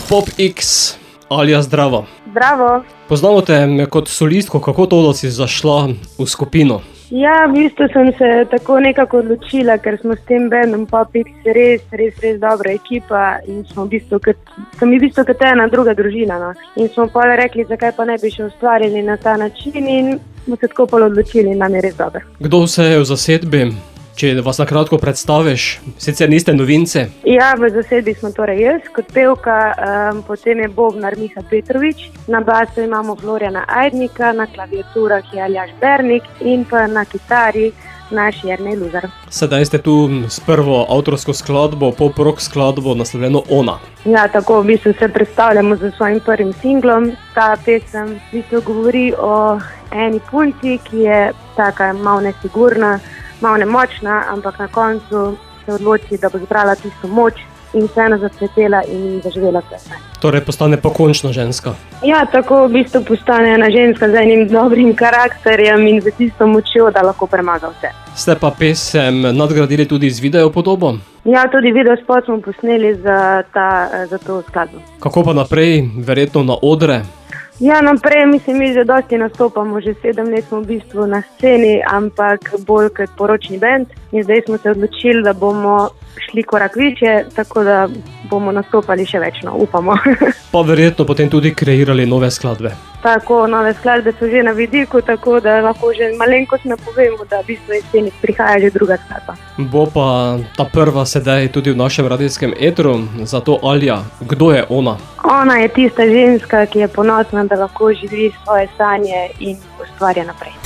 PopX, Alja, zdravo. Zdravo. Poznamo te kot solistko, kako to, da si zašla v skupino? Ja, v bistvu sem se tako nekako odločila, ker smo s tem bandom PopX res dobra ekipa in smo sem v bistvu kot ena druga družina. No. In smo pa rekli, zakaj pa ne bi še ustvarili na ta način in smo se tako odločili in nam je res dobro. Kdo vse je v zasedbi? Če vas na kratko predstaviš, sicer niste novince. Ja, v zasedbi smo torej jaz kot pevka, potem je bobnar Miha Petrovič, na basu imamo Florjana Ajdnika, na klaviaturah je Aljaž Bernik in pa na kitari naš Jernej Luzar. Sedaj ste tu s prvo avtorsko skladbo, pop-rock skladbo, naslovljeno Ona. Ja, tako v bistvu se predstavljamo z svojim prvim singlom. Ta pesem v bistvu govori o eni punci, ki je taka malo nesigurna, malo nemočna, ampak na koncu se odloči, da bo zbrala tisto moč in vseeno zacvetela in zaživela vse. Torej postane pokončna ženska. Ja, tako v bistvu postane ena ženska z enim dobrim karakterjem in z tisto močjo, da lahko premaga vse. Ste pa pesem nadgradili tudi z video podobo? Ja, tudi videospot smo posneli za to skladbo. Kako pa naprej, verjetno na odre? Ja, naprej, mislim, mi že dosti nastopamo, že 7 let smo v bistvu na sceni, ampak bolj kot poročni band. In zdaj smo se odločili, da bomo šli korak više, tako da bomo nastopali še več, no, upamo. Pa verjetno potem tudi kreirali nove skladbe. Tako, nove skladbe so že na vidiku, tako da lahko že malenkost napovemo, da v bistvu jeseni prihaja že druga skladba. Bo pa ta prva sedaj tudi v našem radijskem etru, zato Alja, kdo je ona? Ona je tista ženska, ki je ponosna, da lahko živi svoje sanje in ustvarja naprej.